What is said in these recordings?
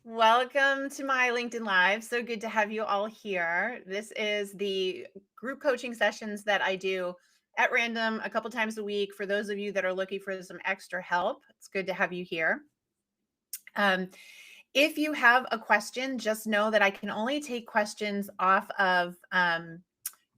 Welcome to my LinkedIn Live. So good to have you all here. This is the group coaching sessions that I do at random a couple times a week. For those of you that are looking for some extra help, it's good to have you here. Um, if you have a question, just know that I can only take questions off of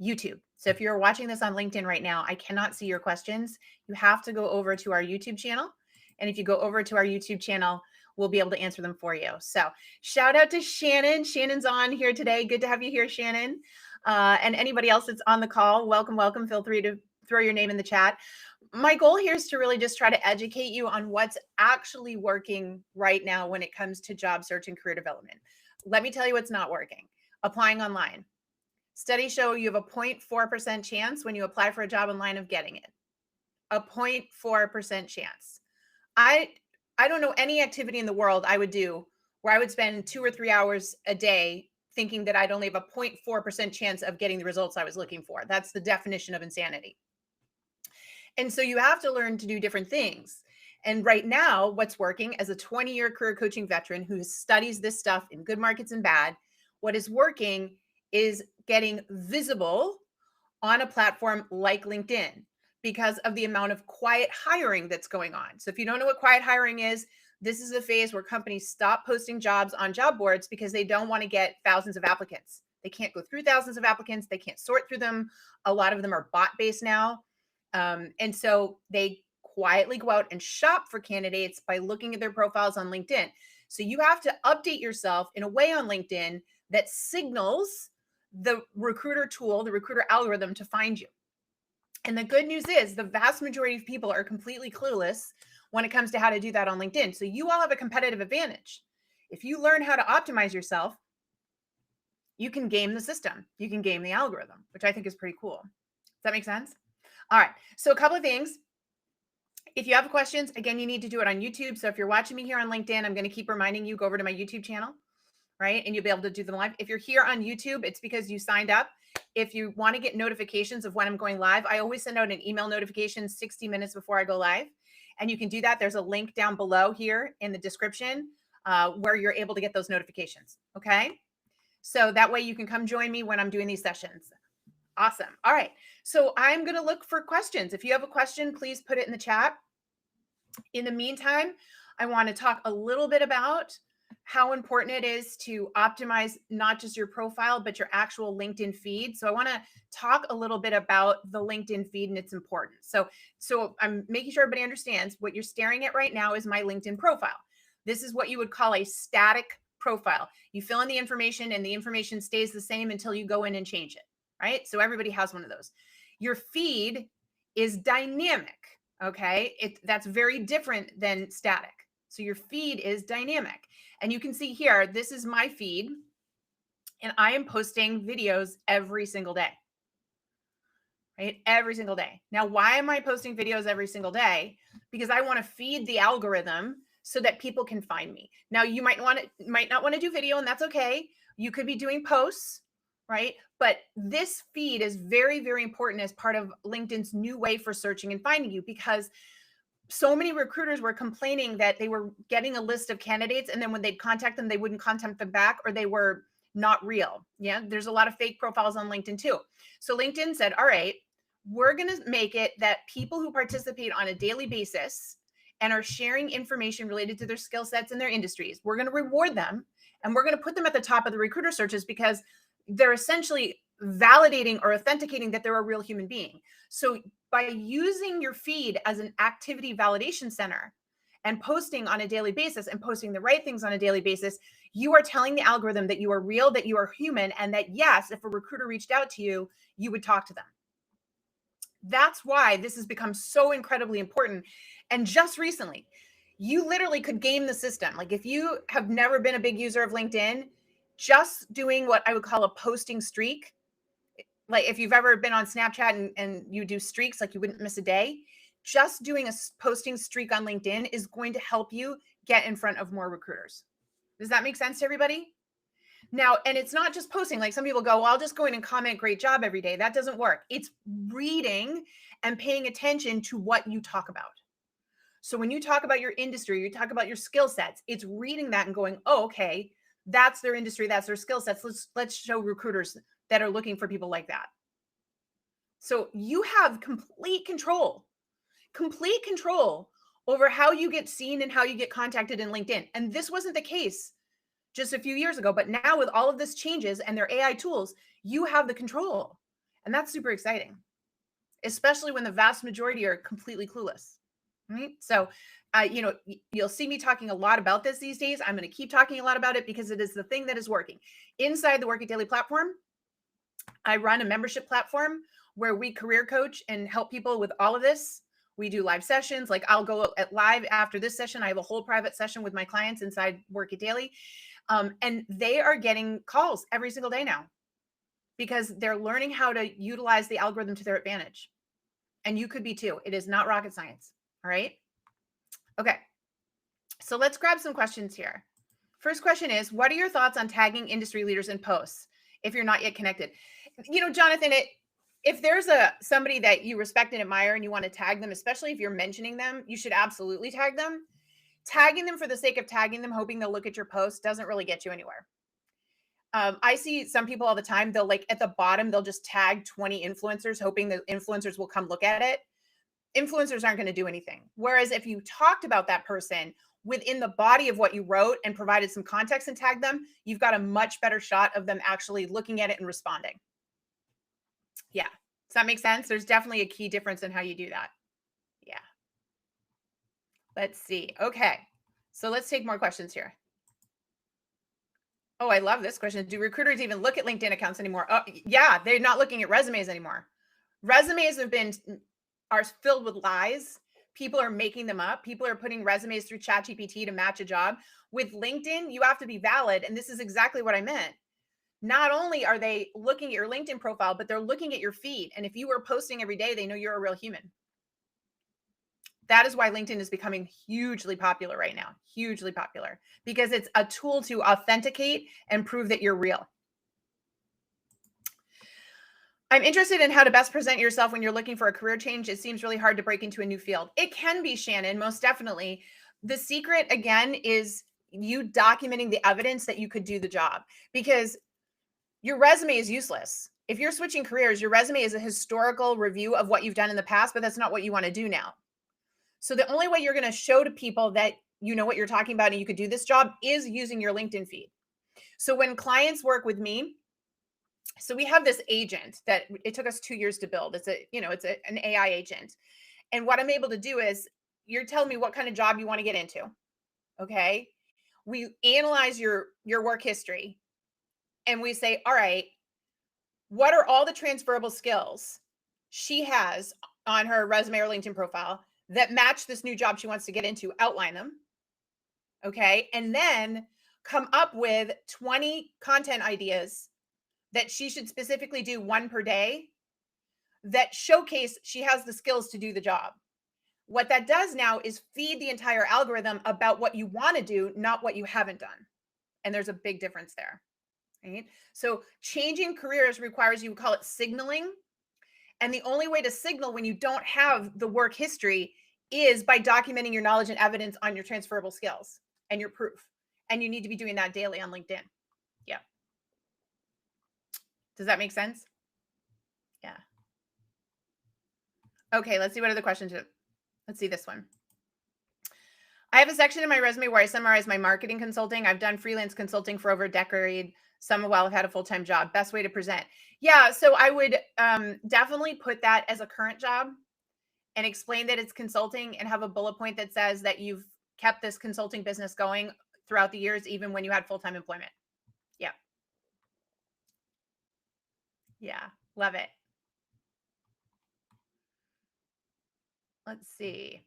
YouTube. So if you're watching this on LinkedIn right now, I cannot see your questions. You have to go over to our YouTube channel. And if you go over to our YouTube channel, we'll be able to answer them for you. So shout out to Shannon. Shannon's on here today. Good to have you here, Shannon. And anybody else that's on the call, welcome, welcome. Feel free to throw your name in the chat. My goal here is to really just try to educate you on what's actually working right now when it comes to job search and career development. Let me tell you what's not working. Applying online. Studies show you have a 0.4% chance when you apply for a job online of getting it. A 0.4% chance. I don't know any activity in the world I would do where I would spend 2 or 3 hours a day thinking that I'd only have a 0.4% chance of getting the results I was looking for. That's the definition of insanity. And so you have to learn to do different things. And right now, what's working as a 20-year career coaching veteran who studies this stuff in good markets and bad, what is working is getting visible on a platform like LinkedIn because of the amount of quiet hiring that's going on. So if you don't know what quiet hiring is, this is a phase where companies stop posting jobs on job boards because they don't want to get thousands of applicants. They can't go through thousands of applicants. They can't sort through them. A lot of them are bot based now. And so they quietly go out and shop for candidates by looking at their profiles on LinkedIn. So you have to update yourself in a way on LinkedIn that signals the recruiter tool, the recruiter algorithm to find you. And the good news is the vast majority of people are completely clueless when it comes to how to do that on LinkedIn. So you all have a competitive advantage. If you learn how to optimize yourself, you can game the system. You can game the algorithm, which I think is pretty cool. Does that make sense? All right. So a couple of things. If you have questions, again, you need to do it on YouTube. So if you're watching me here on LinkedIn, I'm going to keep reminding you, go over to my YouTube channel, right? And you'll be able to do them live. If you're here on YouTube, it's because you signed up. If you want to get notifications of when I'm going live, I always send out an email notification 60 minutes before I go live. And you can do that. There's a link down below here in the description where you're able to get those notifications. Okay. So that way you can come join me when I'm doing these sessions. Awesome. All right. So I'm going to look for questions. If you have a question, please put it in the chat. In the meantime, I want to talk a little bit about how important it is to optimize not just your profile, but your actual LinkedIn feed. So I want to talk a little bit about the LinkedIn feed and its importance. So I'm making sure everybody understands what you're staring at right now is my LinkedIn profile. This is what you would call a static profile. You fill in the information and the information stays the same until you go in and change it, right? So everybody has one of those. Your feed is dynamic. Okay, that's very different than static. So your feed is dynamic. And you can see here, this is my feed, and I am posting videos every single day, right? Every single day. Now, why am I posting videos every single day? Because I want to feed the algorithm so that people can find me. Now, you might not want to do video, and that's okay. You could be doing posts, right? But this feed is very, very important as part of LinkedIn's new way for searching and finding you, because so many recruiters were complaining that they were getting a list of candidates, and then when they'd contact them, they wouldn't contact them back, or they were not real. Yeah, there's a lot of fake profiles on LinkedIn too. So LinkedIn said, all right, we're going to make it that people who participate on a daily basis and are sharing information related to their skill sets and their industries, we're going to reward them, and we're going to put them at the top of the recruiter searches because they're essentially validating or authenticating that they're a real human being. So by using your feed as an activity validation center and posting on a daily basis and posting the right things on a daily basis, you are telling the algorithm that you are real, that you are human, and that yes, if a recruiter reached out to you, you would talk to them. That's why this has become so incredibly important. And just recently, you literally could game the system. Like if you have never been a big user of LinkedIn, just doing what I would call a posting streak, like if you've ever been on Snapchat and you do streaks, like you wouldn't miss a day, just doing a posting streak on LinkedIn is going to help you get in front of more recruiters. Does that make sense to everybody? Now, and it's not just posting. Like some people go, well, I'll just go in and comment great job every day. That doesn't work. It's reading and paying attention to what you talk about. So when you talk about your industry, you talk about your skill sets, it's reading that and going, oh, okay, that's their industry, that's their skill sets. Let's show recruiters that are looking for people like that. So you have complete control over how you get seen and how you get contacted in LinkedIn. And this wasn't the case just a few years ago, but now with all of this changes and their AI tools, you have the control. And that's super exciting, especially when the vast majority are completely clueless. Right? So, you'll see me talking a lot about this these days. I'm going to keep talking a lot about it because it is the thing that is working. Inside the Work It Daily platform, I run a membership platform where we career coach and help people with all of this. We do live sessions. Like I'll go at live after this session. I have a whole private session with my clients inside Work It Daily. And they are getting calls every single day now because they're learning how to utilize the algorithm to their advantage. And you could be too. It is not rocket science. All right. Okay. So let's grab some questions here. First question is, what are your thoughts on tagging industry leaders in posts if you're not yet connected? Jonathan, if there's somebody that you respect and admire and you want to tag them, especially if you're mentioning them, you should absolutely tag them. Tagging them for the sake of tagging them, hoping they'll look at your post, doesn't really get you anywhere. I see some people all the time, they'll like at the bottom, they'll just tag 20 influencers, hoping the influencers will come look at it. Influencers aren't going to do anything. Whereas if you talked about that person within the body of what you wrote and provided some context and tagged them, you've got a much better shot of them actually looking at it and responding. Yeah. Does that make sense? There's definitely a key difference in how you do that. Yeah. Let's see. Okay. So let's take more questions here. Oh, I love this question. Do recruiters even look at LinkedIn accounts anymore? Oh, yeah, they're not looking at resumes anymore. Resumes are filled with lies. People are making them up. People are putting resumes through ChatGPT to match a job. With LinkedIn, you have to be valid. And this is exactly what I meant. Not only are they looking at your LinkedIn profile, but they're looking at your feed. And if you are posting every day, they know you're a real human. That is why LinkedIn is becoming hugely popular right now, hugely popular, because it's a tool to authenticate and prove that you're real. I'm interested in how to best present yourself when you're looking for a career change. It seems really hard to break into a new field. It can be, Shannon, most definitely. The secret, again, is you documenting the evidence that you could do the job, because your resume is useless. If you're switching careers, your resume is a historical review of what you've done in the past, but that's not what you want to do now. So the only way you're going to show to people that you know what you're talking about and you could do this job is using your LinkedIn feed. So when clients work with me, so we have this agent that it took us 2 years to build. It's an AI agent. And what I'm able to do is, you're telling me what kind of job you want to get into. Okay. We analyze your work history and we say, all right, what are all the transferable skills she has on her resume or LinkedIn profile that match this new job she wants to get into? Outline them. Okay. And then come up with 20 content ideas that she should specifically do, one per day, that showcase she has the skills to do the job. What that does now is feed the entire algorithm about what you want to do, not what you haven't done. And there's a big difference there. Right? So changing careers requires, you call it signaling. And the only way to signal when you don't have the work history is by documenting your knowledge and evidence on your transferable skills and your proof. And you need to be doing that daily on LinkedIn. Yeah. Does that make sense? Yeah. Okay, let's see what other questions. Let's see this one. I have a section in my resume where I summarize my marketing consulting. I've done freelance consulting for over a decade. Some while I've had a full-time job. Best way to present. Yeah, so I would definitely put that as a current job and explain that it's consulting and have a bullet point that says that you've kept this consulting business going throughout the years, even when you had full-time employment. Yeah. Yeah, love it. Let's see.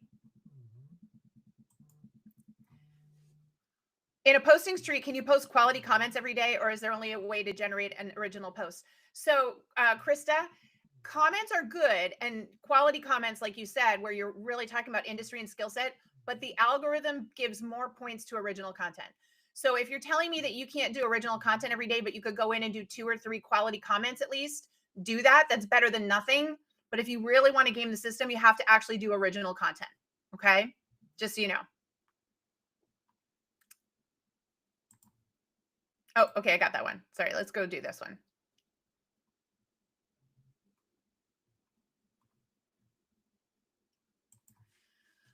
In a posting streak, can you post quality comments every day, or is there only a way to generate an original post? So, Krista, comments are good, and quality comments, like you said, where you're really talking about industry and skill set, but the algorithm gives more points to original content. So if you're telling me that you can't do original content every day, but you could go in and do 2 or 3 quality comments at least, do that. That's better than nothing. But if you really want to game the system, you have to actually do original content. Okay. just so you know. Oh, okay, I got that one. Sorry, let's go do this one.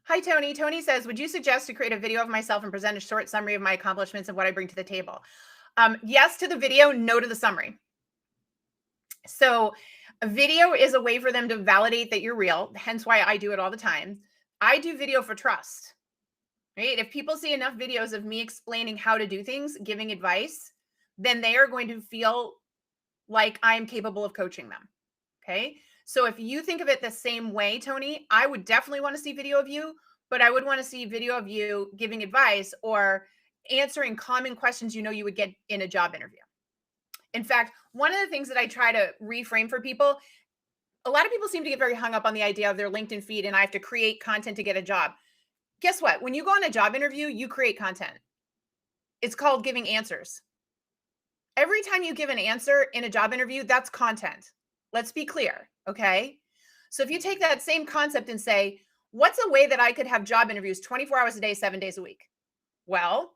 Hi, Tony. Tony says, would you suggest to create a video of myself and present a short summary of my accomplishments and what I bring to the table? Yes to the video, no to the summary. So a video is a way for them to validate that you're real, hence why I do it all the time. I do video for trust, right? If people see enough videos of me explaining how to do things, giving advice, then they are going to feel like I'm capable of coaching them. Okay. So if you think of it the same way, Tony, I would definitely want to see video of you, but I would want to see video of you giving advice or answering common questions you would get in a job interview. In fact, one of the things that I try to reframe for people, a lot of people seem to get very hung up on the idea of their LinkedIn feed and I have to create content to get a job. Guess what? When you go on a job interview, you create content. It's called giving answers. Every time you give an answer in a job interview, that's content. Let's be clear, okay? So if you take that same concept and say, what's a way that I could have job interviews 24 hours a day, 7 days a week? Well,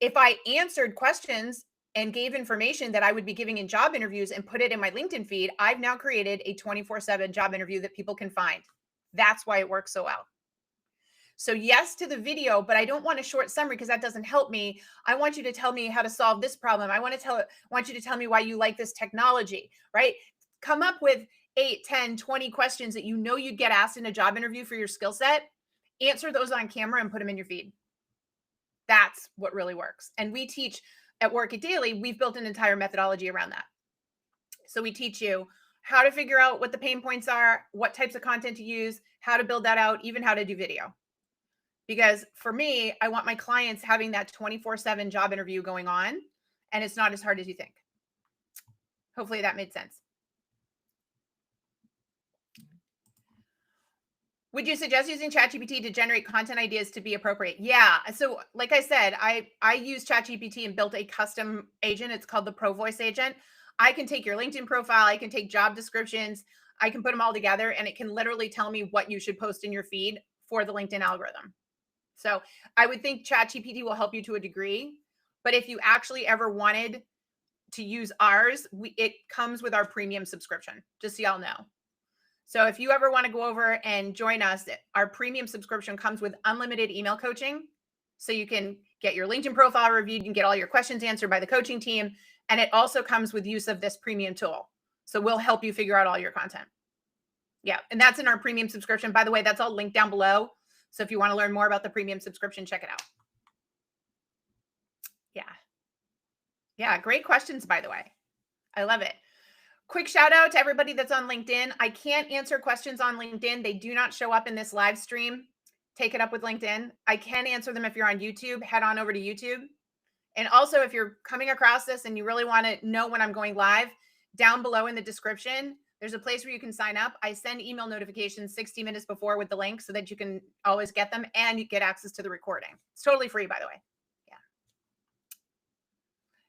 if I answered questions and gave information that I would be giving in job interviews and put it in my LinkedIn feed, I've now created a 24/7 job interview that people can find. That's why it works so well. So yes to the video, but I don't want a short summary because that doesn't help me. I want you to tell me how to solve this problem. I want you to tell me why you like this technology, right? Come up with 8, 10, 20 questions that you'd get asked in a job interview for your skill set. Answer those on camera and put them in your feed. That's what really works. And we teach at Work It Daily, we've built an entire methodology around that. So we teach you how to figure out what the pain points are, what types of content to use, how to build that out, even how to do video. Because for me, I want my clients having that 24/7 job interview going on, and it's not as hard as you think. Hopefully that made sense. Would you suggest using ChatGPT to generate content ideas to be appropriate? Yeah. So like I said, I use ChatGPT and built a custom agent. It's called the Pro Voice agent. I can take your LinkedIn profile. I can take job descriptions. I can put them all together and it can literally tell me what you should post in your feed for the LinkedIn algorithm. So I would think ChatGPT will help you to a degree. But if you actually ever wanted to use ours, it comes with our premium subscription, just so y'all know. So if you ever want to go over and join us, our premium subscription comes with unlimited email coaching. So you can get your LinkedIn profile reviewed, you can get all your questions answered by the coaching team. And it also comes with use of this premium tool. So we'll help you figure out all your content. Yeah. And that's in our premium subscription. By the way, that's all linked down below. So if you want to learn more about the premium subscription, check it out. Yeah. Yeah. Great questions, by the way. I love it. Quick shout out to everybody that's on LinkedIn. I can't answer questions on LinkedIn. They do not show up in this live stream. Take it up with LinkedIn. I can answer them if you're on YouTube. Head on over to YouTube. And also, if you're coming across this and you really want to know when I'm going live, down below in the description, there's a place where you can sign up. I send email notifications 60 minutes before with the link so that you can always get them and you get access to the recording. It's totally free, by the way. Yeah.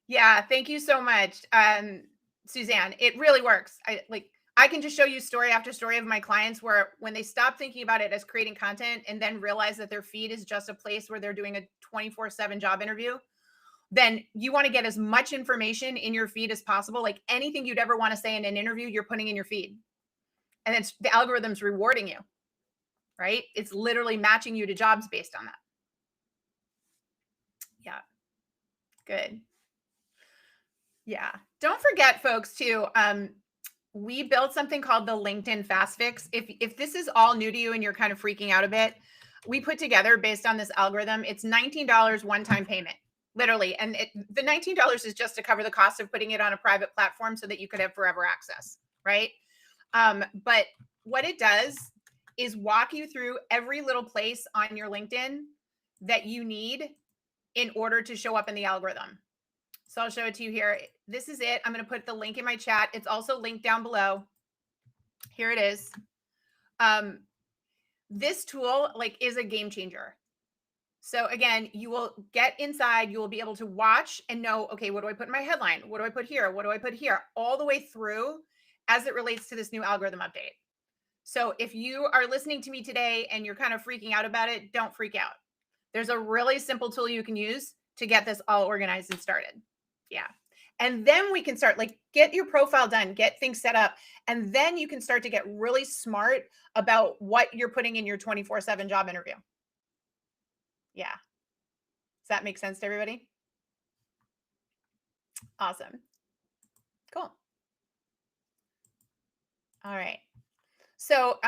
Yeah. Thank you so much. Suzanne, it really works. I can just show you story after story of my clients where when they stop thinking about it as creating content and then realize that their feed is just a place where they're doing a 24/7 job interview, then you want to get as much information in your feed as possible. Like anything you'd ever want to say in an interview, you're putting in your feed. And it's the algorithm's rewarding you, right? It's literally matching you to jobs based on that. Yeah. Good. Yeah. Don't forget, folks, too. We built something called the LinkedIn Fast Fix. If this is all new to you and you're kind of freaking out a bit, we put together based on this algorithm. It's $19 one-time payment, literally. And the $19 is just to cover the cost of putting it on a private platform so that you could have forever access, right? But what it does is walk you through every little place on your LinkedIn that you need in order to show up in the algorithm. So I'll show it to you here. This is it. I'm going to put the link in my chat. It's also linked down below. Here it is. This tool is a game changer. So again, you will get inside, you will be able to watch and know, okay, what do I put in my headline? What do I put here? What do I put here? All the way through as it relates to this new algorithm update. So if you are listening to me today and you're kind of freaking out about it, don't freak out. There's a really simple tool you can use to get this all organized and started. Yeah. And then we can start, like, get your profile done, get things set up, and then you can start to get really smart about what you're putting in your 24/7 job interview. Yeah. Does that make sense to everybody? Awesome. Cool. All right. So,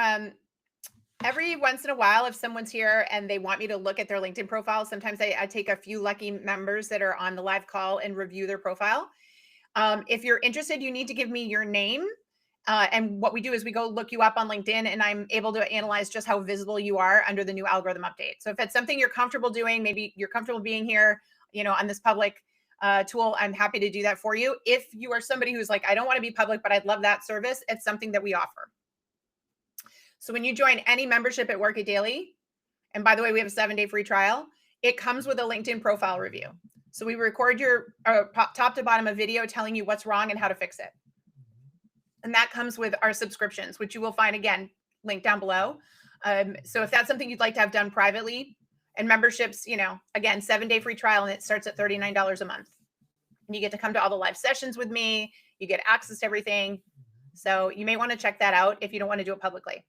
every once in a while, if someone's here and they want me to look at their LinkedIn profile, sometimes I take a few lucky members that are on the live call and review their profile. If you're interested, you need to give me your name. And what we do is we go look you up on LinkedIn, and I'm able to analyze just how visible you are under the new algorithm update. So if it's something you're comfortable doing, maybe you're comfortable being here, on this public tool, I'm happy to do that for you. If you are somebody who's like, I don't want to be public, but I'd love that service, it's something that we offer. So when you join any membership at Work It Daily, and by the way, we have a 7-day free trial, it comes with a LinkedIn profile review. So we record your top to bottom a video telling you what's wrong and how to fix it. And that comes with our subscriptions, which you will find, again, linked down below. So if that's something you'd like to have done privately, and memberships, again, 7-day free trial, and it starts at $39 a month. And you get to come to all the live sessions with me. You get access to everything. So you may want to check that out if you don't want to do it publicly.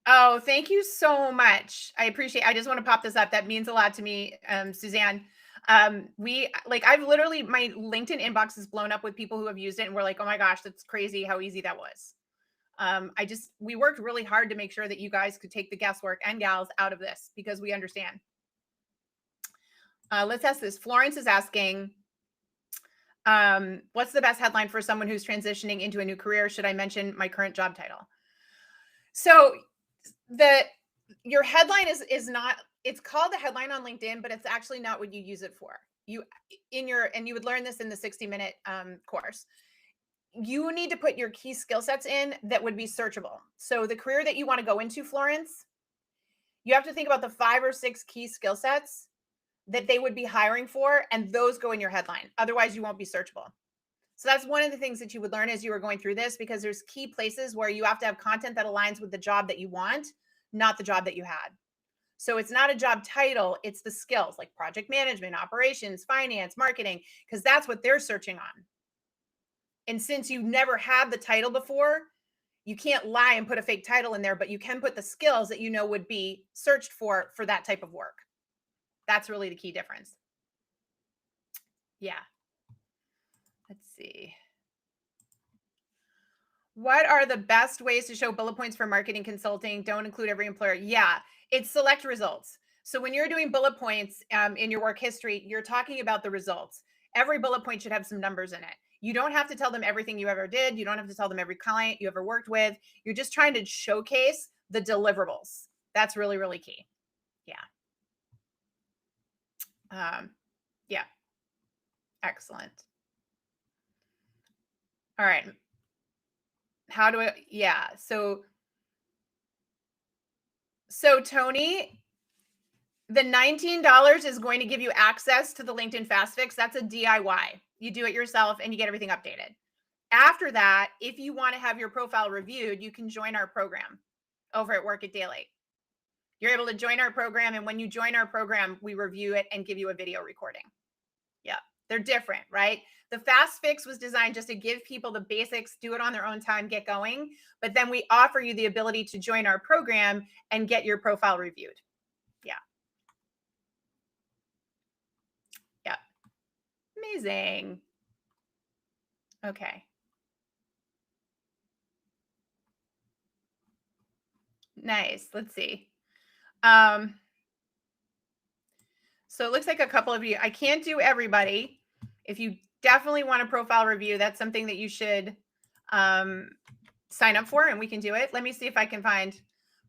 Oh, thank you so much. I appreciate. I just want to pop this up. That means a lot to me, Suzanne. I've literally, my LinkedIn inbox is blown up with people who have used it, and we're like, oh my gosh, that's crazy how easy that was. We worked really hard to make sure that you guys could take the guesswork, and gals, out of this, because we understand. Let's ask this. Florence is asking, what's the best headline for someone who's transitioning into a new career? Should I mention my current job title? So your headline is not, it's called a headline on LinkedIn, but it's actually not what you use it for. You would learn this in the 60-minute course. You need to put your key skill sets in that would be searchable. So the career that you want to go into, Florence, you have to think about the 5 or 6 key skill sets that they would be hiring for, and those go in your headline. Otherwise, you won't be searchable. So that's one of the things that you would learn as you were going through this, because there's key places where you have to have content that aligns with the job that you want, not the job that you had. So it's not a job title, it's the skills like project management, operations, finance, marketing, because that's what they're searching on. And since you never had the title before, you can't lie and put a fake title in there, but you can put the skills that would be searched for that type of work. That's really the key difference. Yeah. Let's see. What are the best ways to show bullet points for marketing consulting? Don't include every employer. Yeah, it's select results. So when you're doing bullet points in your work history, you're talking about the results. Every bullet point should have some numbers in it. You don't have to tell them everything you ever did. You don't have to tell them every client you ever worked with. You're just trying to showcase the deliverables. That's really, really key. Yeah. Yeah. Excellent. All right. How do I, yeah. So Tony, the $19 is going to give you access to the LinkedIn Fast Fix. That's a DIY. You do it yourself and you get everything updated. After that, if you want to have your profile reviewed, you can join our program over at Work It Daily. You're able to join our program, and when you join our program, we review it and give you a video recording. Yeah, they're different, right? The Fast Fix was designed just to give people the basics, do it on their own time, get going. But then we offer you the ability to join our program and get your profile reviewed. Yeah. Yeah. Amazing. Okay. Nice. Let's see. So it looks like a couple of you, I can't do everybody. If you definitely want a profile review, that's something that you should sign up for, and we can do it. Let me see if I can find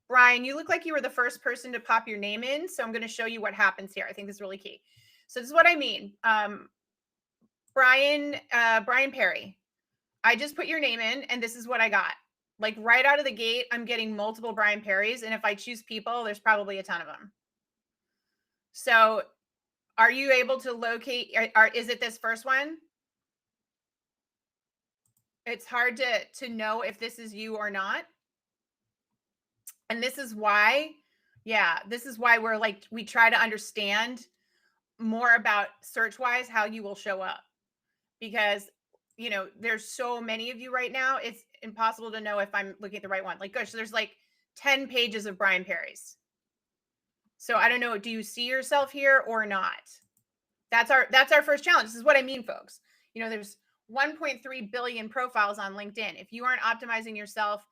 Brian. You look like you were the first person to pop your name in. So I'm going to show you what happens here. I think this is really key. So this is what I mean. Brian Perry, I just put your name in, and this is what I got. Like right out of the gate, I'm getting multiple Brian Perrys. And if I choose people, there's probably a ton of them. So are you able to locate, is it this first one? It's hard to know if this is you or not. And this is why, yeah, this is why we're like, we try to understand more about search wise how you will show up, because there's so many of you right now, it's impossible to know if I'm looking at the right one. Like, gosh, there's like 10 pages of Brian Perry's. So I don't know, do you see yourself here or not? That's our first challenge. This is what I mean, folks. There's 1.3 billion profiles on LinkedIn. If you aren't optimizing yourself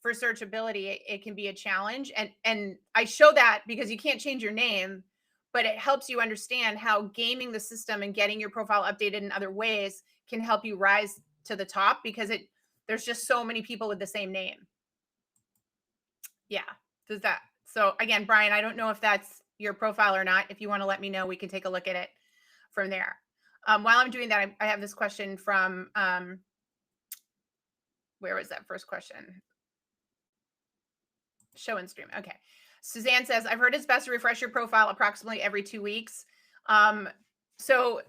for searchability, it can be a challenge. And I show that because you can't change your name, but it helps you understand how gaming the system and getting your profile updated in other ways can help you rise to the top, because there's just so many people with the same name. Yeah. So again, Brian, I don't know if that's your profile or not. If you want to let me know, we can take a look at it from there. While I'm doing that, I have this question from, where was that first question? Show and stream. Okay. Suzanne says, I've heard it's best to refresh your profile approximately every 2 weeks. So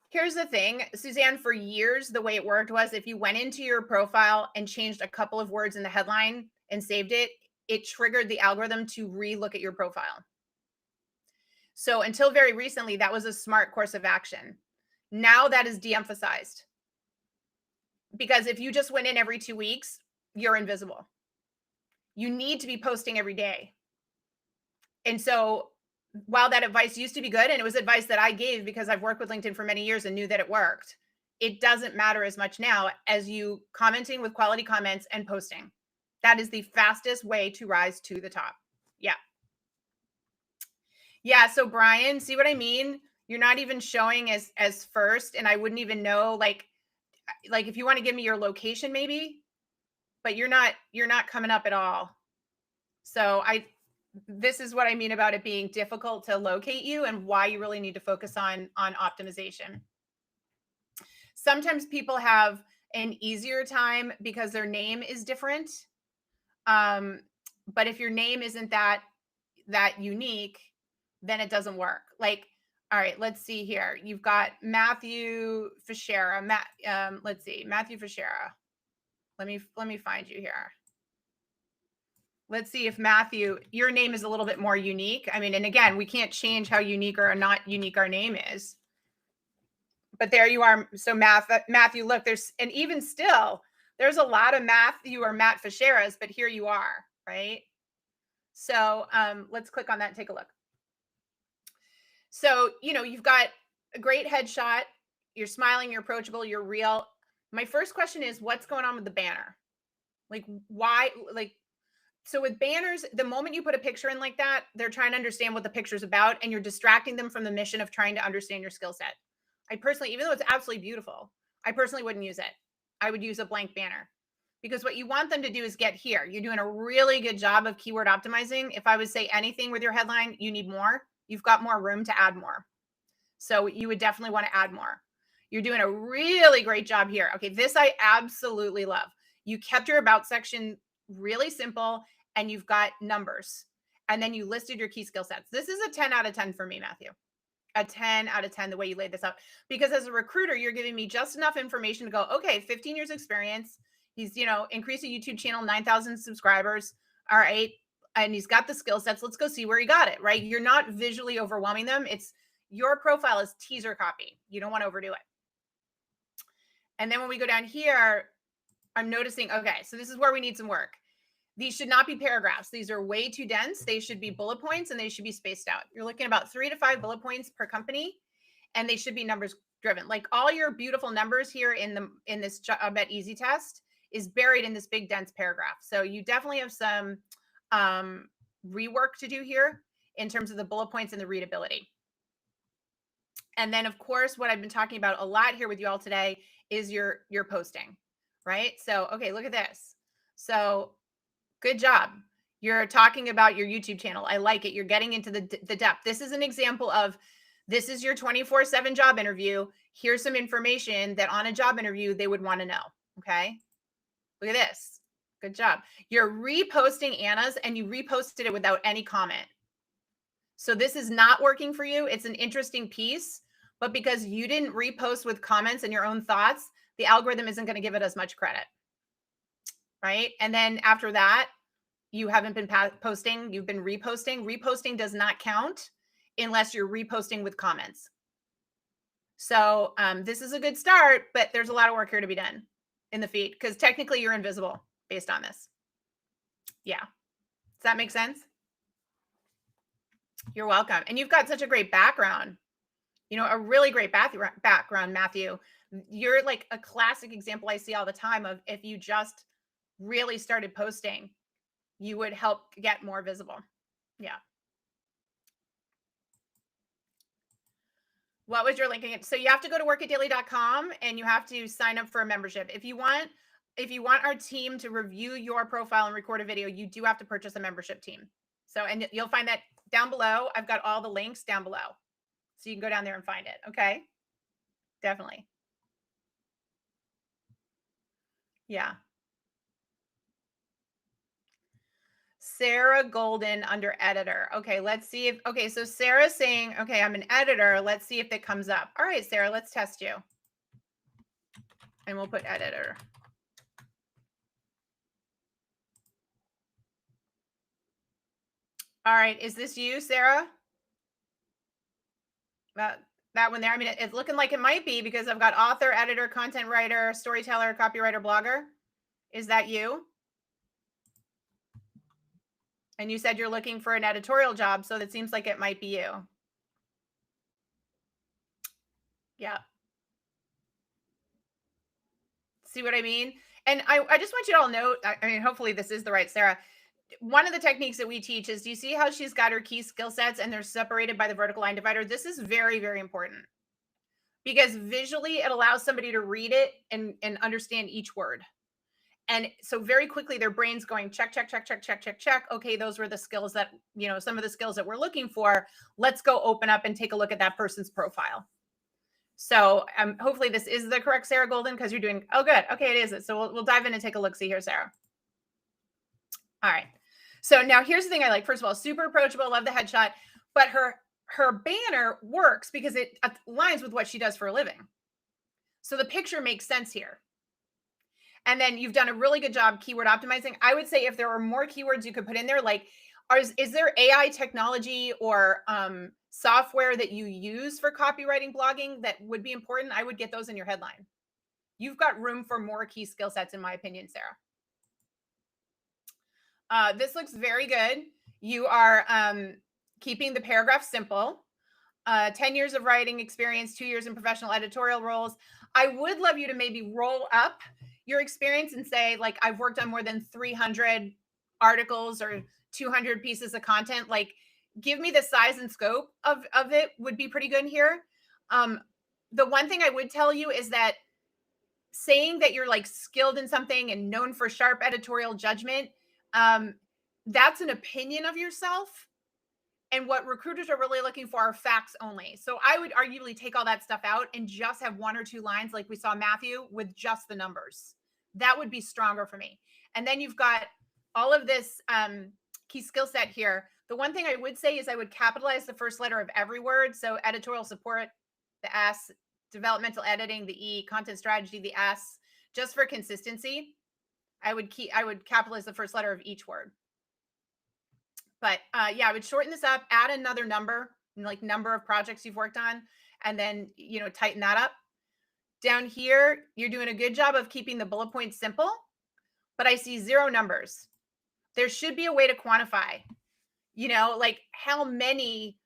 here's the thing, Suzanne, for years, the way it worked was if you went into your profile and changed a couple of words in the headline and saved it, it triggered the algorithm to re-look at your profile. So until very recently, that was a smart course of action. Now that is de-emphasized, because if you just went in every 2 weeks, you're invisible. You need to be posting every day. And so while that advice used to be good, and it was advice that I gave because I've worked with LinkedIn for many years and knew that it worked, it doesn't matter as much now as you commenting with quality comments and posting. That is the fastest way to rise to the top. Yeah. Yeah. So Brian, see what I mean? You're not even showing as first, and I wouldn't even know, like if you want to give me your location maybe, but you're not coming up at all. So this is what I mean about it being difficult to locate you, and why you really need to focus on optimization. Sometimes people have an easier time because their name is different. But if your name isn't that unique, then it doesn't work. Like, all right, let's see here. You've got Matthew Fischera. Let's see, Matthew Fischera. Let me find you here. Let's see if Matthew, your name is a little bit more unique. I mean, and again, we can't change how unique or not unique our name is. But there you are. So Matthew, look, and even still, there's a lot of Matthew or Matt Fischeras, but here you are, right? So let's click on that and take a look. So, you've got a great headshot. You're smiling, you're approachable, you're real. My first question is, what's going on with the banner? Like, why? So with banners, the moment you put a picture in like that, they're trying to understand what the picture's about, and you're distracting them from the mission of trying to understand your skill set. I personally, even though it's absolutely beautiful, I personally wouldn't use it. I would use a blank banner, because what you want them to do is get here. You're doing a really good job of keyword optimizing. If I would say anything with your headline, you need more. You've got more room to add more. So you would definitely want to add more. You're doing a really great job here. Okay, this I absolutely love. You kept your about section really simple, and you've got numbers, and then you listed your key skill sets. This is a 10 out of 10 for me, Matthew. A 10 out of 10, the way you laid this out, because as a recruiter, you're giving me just enough information to go, okay, 15 years experience. He's, increased a YouTube channel, 9,000 subscribers. All right. And he's got the skill sets. Let's go see where he got it, right? You're not visually overwhelming them. It's your profile is teaser copy. You don't want to overdo it. And then when we go down here, I'm noticing, okay, so this is where we need some work. These should not be paragraphs. These are way too dense. They should be bullet points, and they should be spaced out. You're looking at about 3 to 5 bullet points per company, and they should be numbers driven. Like, all your beautiful numbers here in this Job Bet Easy test is buried in this big dense paragraph. So you definitely have some rework to do here in terms of the bullet points and the readability. And then, of course, what I've been talking about a lot here with you all today is your posting, right? So, okay, look at this. So good job. You're talking about your YouTube channel. I like it. You're getting into the depth. This is an example of, this is your 24/7 job interview. Here's some information that on a job interview they would want to know. Okay. Look at this. Good job. You're reposting Anna's, and you reposted it without any comment. So this is not working for you. It's an interesting piece, but because you didn't repost with comments and your own thoughts, the algorithm isn't going to give it as much credit, right? And then after that, you haven't been posting, you've been reposting. Reposting does not count unless you're reposting with comments. So this is a good start, but there's a lot of work here to be done in the feed because technically you're invisible based on this. Yeah. Does that make sense? You're welcome. And you've got such a great background, a really great background, Matthew. You're like a classic example I see all the time of if you just really started posting, you would help get more visible. Yeah. What was your link again? So you have to go to workitdaily.com and you have to sign up for a membership. If you want our team to review your profile and record a video, you do have to purchase a membership team. So, and you'll find that down below. I've got all the links down below. So you can go down there and find it. Okay. Definitely. Yeah. Sarah Golden under editor. Okay, let's see if, okay, so Sarah's saying, okay, I'm an editor. Let's see if it comes up. All right, Sarah, let's test you. And we'll put editor. All right, is this you, Sarah? That one there. I mean, it's looking like it might be because I've got author, editor, content writer, storyteller, copywriter, blogger. Is that you? And you said you're looking for an editorial job, so that seems like it might be you. Yeah. See what I mean? And I just want you to all know, I mean, hopefully this is the right Sarah. One of the techniques that we teach is, do you see how she's got her key skill sets and they're separated by the vertical line divider? This is very, very important because visually it allows somebody to read it and understand each word. And so very quickly their brain's going check, check, check, check, check, check, check. Okay, those were the skills that, some of the skills that we're looking for. Let's go open up and take a look at that person's profile. So hopefully this is the correct Sarah Golden because you're doing, oh, good. Okay, it is. So we'll dive in and take a look. See here, Sarah. All right. So now here's the thing I like. First of all, super approachable. Love the headshot. But her banner works because it aligns with what she does for a living. So the picture makes sense here. And then you've done a really good job keyword optimizing. I would say if there were more keywords you could put in there, like is there AI technology or software that you use for copywriting blogging that would be important? I would get those in your headline. You've got room for more key skill sets, in my opinion, Sarah. This looks very good. You are keeping the paragraph simple. 10 years of writing experience, 2 years in professional editorial roles. I would love you to maybe roll up your experience and say, like, I've worked on more than 300 articles or 200 pieces of content. Like, give me the size and scope of it would be pretty good here. The one thing I would tell you is that saying that you're like skilled in something and known for sharp editorial judgment, that's an opinion of yourself. And what recruiters are really looking for are facts only. So I would arguably take all that stuff out and just have 1 or 2 lines like we saw Matthew with just the numbers. That would be stronger for me. And then you've got all of this key skill set here. The one thing I would say is I would capitalize the first letter of every word. So editorial support, the S, developmental editing, the E, content strategy, the S, just for consistency. I would capitalize the first letter of each word. But yeah, I would shorten this up, add another number, like number of projects you've worked on, and then, tighten that up. Down here, you're doing a good job of keeping the bullet points simple, but I see 0 numbers. There should be a way to quantify, like how many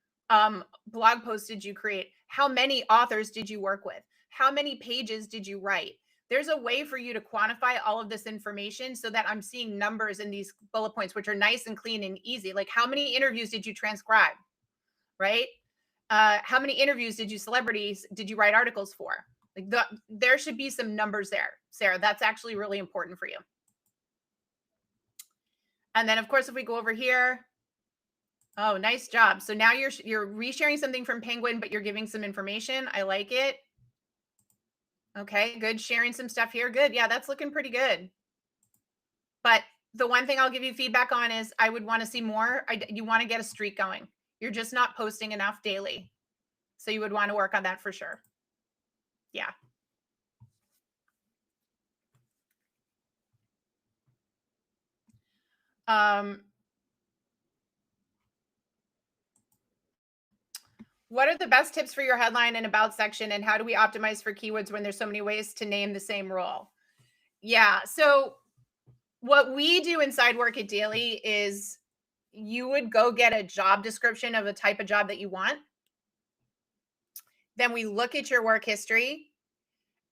blog posts did you create? How many authors did you work with? How many pages did you write? There's a way for you to quantify all of this information so that I'm seeing numbers in these bullet points, which are nice and clean and easy. Like, how many interviews did you transcribe, right? How many interviews did you write articles for? Like, there should be some numbers there, Sarah. That's actually really important for you. And then, of course, if we go over here, oh, nice job. So now you're resharing something from Penguin, but you're giving some information. I like it. Okay, good. Sharing some stuff here. Good. Yeah, that's looking pretty good. But the one thing I'll give you feedback on is I would want to see more. You want to get a streak going. You're just not posting enough daily. So you would want to work on that for sure. Yeah. What are the best tips for your headline and about section, and how do we optimize for keywords when there's so many ways to name the same role? Yeah. So what we do inside Work It Daily is you would go get a job description of a type of job that you want. Then we look at your work history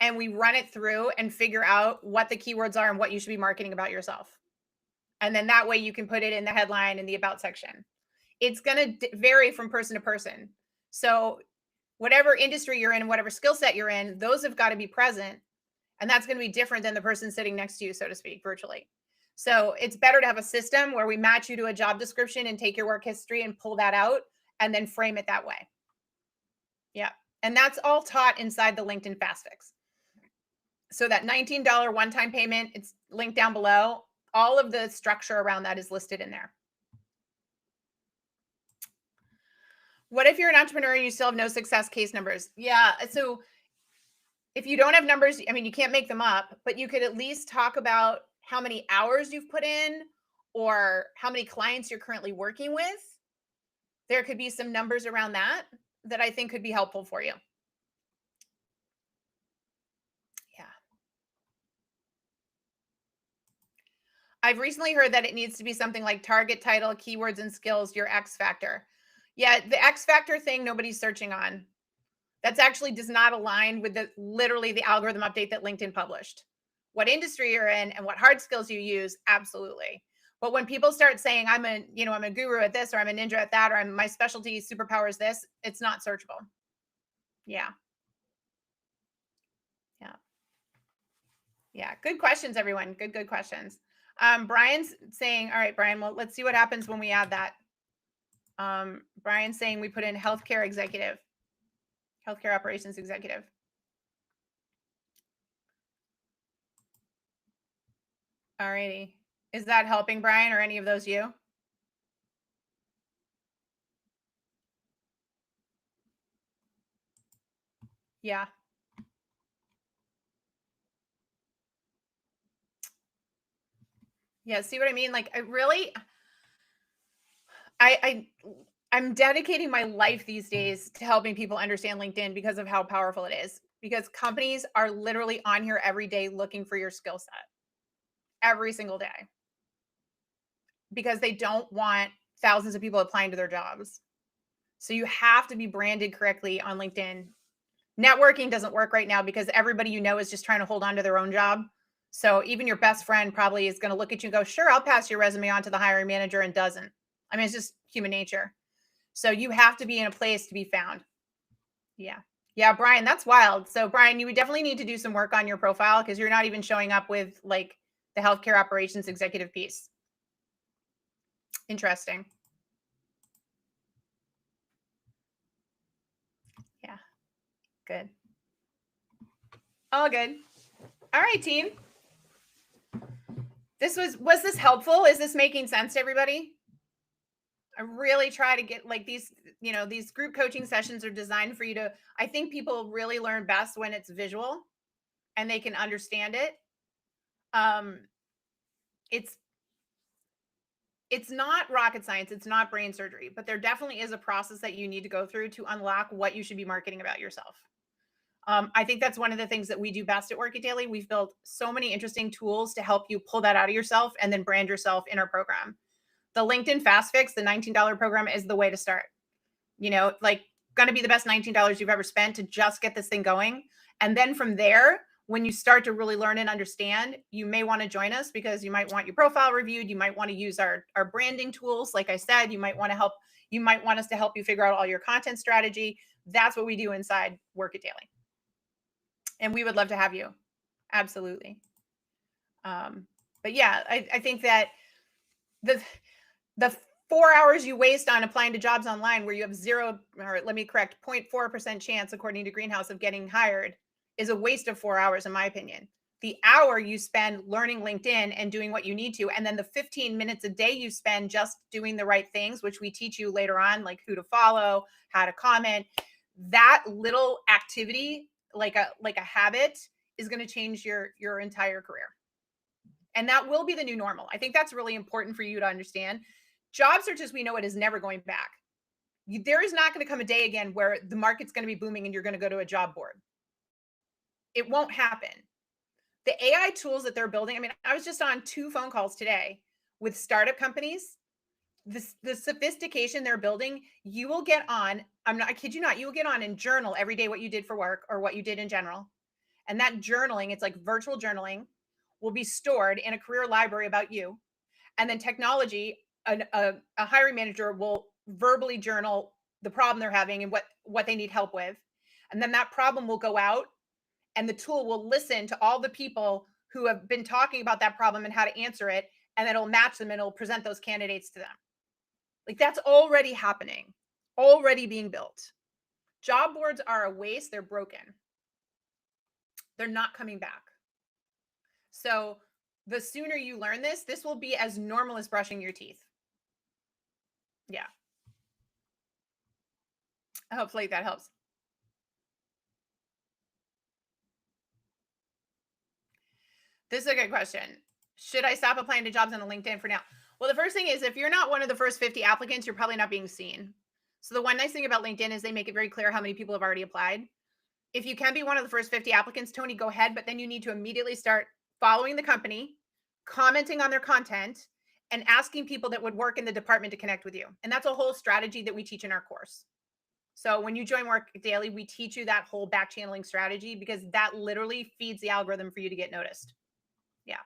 and we run it through and figure out what the keywords are and what you should be marketing about yourself. And then that way you can put it in the headline and the about section. It's going to vary from person to person. So whatever industry you're in, whatever skill set you're in, those have got to be present. And that's going to be different than the person sitting next to you, so to speak, virtually. So it's better to have a system where we match you to a job description and take your work history and pull that out and then frame it that way. Yeah. And that's all taught inside the LinkedIn Fast Fix. So that $19 one-time payment, it's linked down below. All of the structure around that is listed in there. What if you're an entrepreneur and you still have no success case numbers? Yeah. So if you don't have numbers, I mean, you can't make them up, but you could at least talk about how many hours you've put in or how many clients you're currently working with. There could be some numbers around that I think could be helpful for you. Yeah. I've recently heard that it needs to be something like target title, keywords and skills, your X factor. Yeah, the X factor thing nobody's searching on. That's actually does not align with literally the algorithm update that LinkedIn published. What industry you're in and what hard skills you use, absolutely. But when people start saying I'm a guru at this, or I'm a ninja at that, or my specialty superpower is this, it's not searchable. Yeah. Yeah. Yeah. Good questions, everyone. Good questions. Brian's saying, all right, Brian, well, let's see what happens when we add that. Brian's saying we put in healthcare executive, healthcare operations executive. All righty. Is that helping, Brian, or any of those you? Yeah. Yeah. See what I mean? Like, I'm dedicating my life these days to helping people understand LinkedIn because of how powerful it is. Because companies are literally on here every day looking for your skill set every single day because they don't want thousands of people applying to their jobs. So you have to be branded correctly on LinkedIn. Networking doesn't work right now because everybody you know is just trying to hold on to their own job. So even your best friend probably is going to look at you and go, sure, I'll pass your resume on to the hiring manager, and doesn't. I mean, it's just human nature. So you have to be in a place to be found. Yeah. Yeah, Brian, that's wild. So Brian, you would definitely need to do some work on your profile because you're not even showing up with like the healthcare operations executive piece. Interesting. Yeah. Good. All good. All right, team. Was this helpful? Is this making sense to everybody? I really try to get like these group coaching sessions are designed for you to, I think people really learn best when it's visual and they can understand it. Um, it's not rocket science, it's not brain surgery, but there definitely is a process that you need to go through to unlock what you should be marketing about yourself. I think that's one of the things that we do best at Work It Daily. We've built so many interesting tools to help you pull that out of yourself and then brand yourself in our program. The LinkedIn Fast Fix, the $19 program, is the way to start. Like going to be the best $19 you've ever spent to just get this thing going. And then from there, when you start to really learn and understand, you may want to join us because you might want your profile reviewed. You might want to use our branding tools. Like I said, you might want us to help you figure out all your content strategy. That's what we do inside Work It Daily. And we would love to have you. Absolutely. But yeah, I think that the 4 hours you waste on applying to jobs online where you have 0.4% chance, according to Greenhouse, of getting hired is a waste of 4 hours, in my opinion. The hour you spend learning LinkedIn and doing what you need to, and then the 15 minutes a day you spend just doing the right things, which we teach you later on, like who to follow, how to comment. That little activity, like a habit, is going to change your entire career. And that will be the new normal. I think that's really important for you to understand. Job searches, we know it is never going back. There is not going to come a day again where the market's going to be booming and you're going to go to a job board. It won't happen. The AI tools that they're building, I mean, I was just on 2 phone calls today with startup companies. The sophistication they're building, you will get on, I kid you not, you will get on and journal every day what you did for work or what you did in general. And that journaling, it's like virtual journaling, will be stored in a career library about you. And then technology, a hiring manager will verbally journal the problem they're having and what they need help with. And then that problem will go out and the tool will listen to all the people who have been talking about that problem and how to answer it. And then it'll match them and it'll present those candidates to them. Like that's already happening, already being built. Job boards are a waste. They're broken. They're not coming back. So the sooner you learn this will be as normal as brushing your teeth. Yeah. Hopefully that helps. This is a good question. Should I stop applying to jobs on LinkedIn for now? Well, the first thing is if you're not one of the first 50 applicants, you're probably not being seen. So the one nice thing about LinkedIn is they make it very clear how many people have already applied. If you can be one of the first 50 applicants, Tony, go ahead, but then you need to immediately start following the company, commenting on their content, and asking people that would work in the department to connect with you. And that's a whole strategy that we teach in our course. So when you join Work Daily, we teach you that whole back channeling strategy because that literally feeds the algorithm for you to get noticed. Yeah.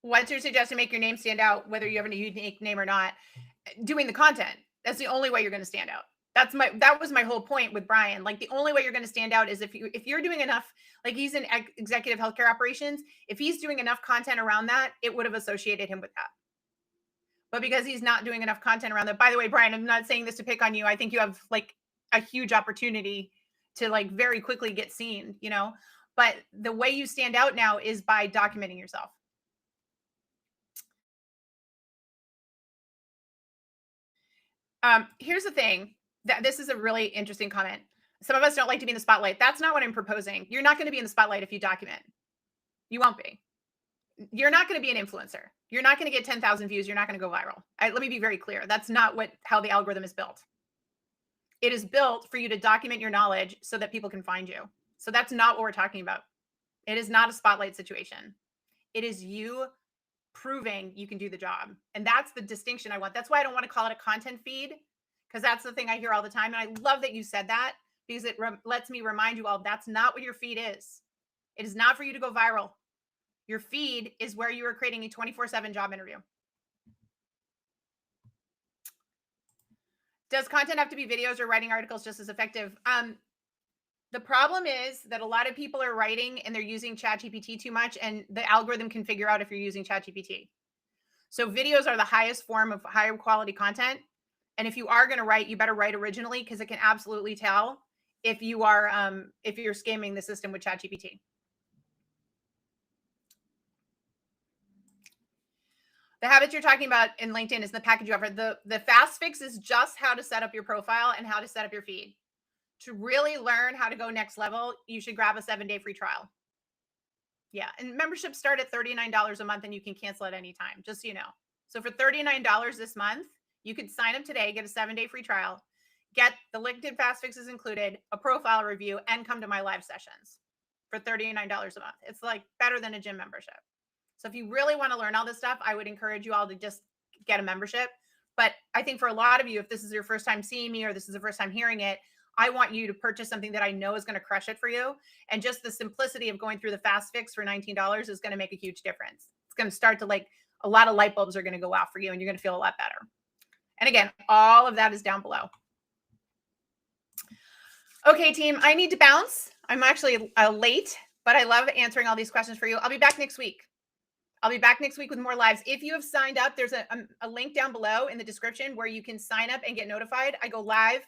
What's your suggestion to make your name stand out, whether you have a unique name or not? Doing the content. That's the only way you're going to stand out. That was my whole point with Brian. Like the only way you're going to stand out is if you're doing enough, like he's in executive healthcare operations. If he's doing enough content around that, it would have associated him with that. But because he's not doing enough content around that, by the way, Brian, I'm not saying this to pick on you. I think you have like a huge opportunity to like very quickly get seen, you know, but the way you stand out now is by documenting yourself. Here's the thing. This is a really interesting comment. Some of us don't like to be in the spotlight. That's not what I'm proposing. You're not going to be in the spotlight if you document. You won't be. You're not going to be an influencer. You're not going to get 10,000 views. You're not going to go viral. Let me be very clear. That's not how the algorithm is built. It is built for you to document your knowledge so that people can find you. So that's not what we're talking about. It is not a spotlight situation. It is you proving you can do the job. And that's the distinction I want. That's why I don't want to call it a content feed, because that's the thing I hear all the time. And I love that you said that because it lets me remind you all that's not what your feed is. It is not for you to go viral. Your feed is where you are creating a 24/7 job interview. Does content have to be videos or writing articles just as effective? The problem is that a lot of people are writing and they're using ChatGPT too much, and the algorithm can figure out if you're using ChatGPT. So videos are the highest form of higher quality content. And if you are going to write, you better write originally because it can absolutely tell if you are if you're scamming the system with ChatGPT. The habits you're talking about in LinkedIn is the package you offer. The fast fix is just how to set up your profile and how to set up your feed. To really learn how to go next level, you should grab a 7-day free trial. Yeah. And memberships start at $39 a month and you can cancel at any time, just so you know. So for $39 this month, you could sign up today, get a 7-day free trial, get the LinkedIn fast fixes included, a profile review, and come to my live sessions for $39 a month. It's like better than a gym membership. So if you really want to learn all this stuff, I would encourage you all to just get a membership. But I think for a lot of you, if this is your first time seeing me or this is the first time hearing it, I want you to purchase something that I know is going to crush it for you. And just the simplicity of going through the fast fix for $19 is going to make a huge difference. It's going to start to like a lot of light bulbs are going to go out for you and you're going to feel a lot better. And again, all of that is down below. Okay, team, I need to bounce. I'm actually late, but I love answering all these questions for you. I'll be back next week. I'll be back next week with more lives. If you have signed up, there's a link down below in the description where you can sign up and get notified. I go live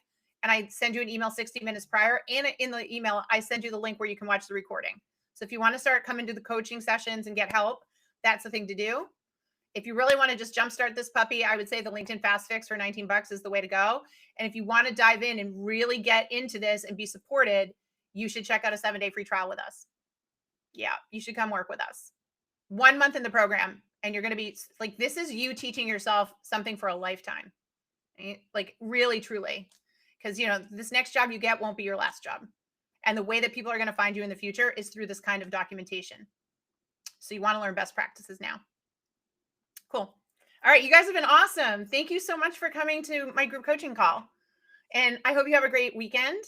and I send you an email 60 minutes prior. And in the email, I send you the link where you can watch the recording. So if you want to start coming to the coaching sessions and get help, that's the thing to do. If you really want to just jumpstart this puppy, I would say the LinkedIn Fast Fix for $19 is the way to go. And if you want to dive in and really get into this and be supported, you should check out a 7-day free trial with us. Yeah, you should come work with us. 1 month in the program, and you're going to be like, this is you teaching yourself something for a lifetime. Like, really, truly. Because, this next job you get won't be your last job. And the way that people are going to find you in the future is through this kind of documentation. So you want to learn best practices now. Cool. All right. You guys have been awesome. Thank you so much for coming to my group coaching call. And I hope you have a great weekend.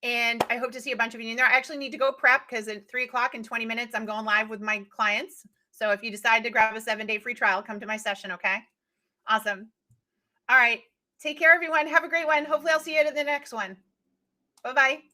And I hope to see a bunch of you in there. I actually need to go prep because at 3:00 in 20 minutes, I'm going live with my clients. So if you decide to grab a 7-day free trial, come to my session. Okay. Awesome. All right. Take care, everyone. Have a great one. Hopefully I'll see you at the next one. Bye-bye.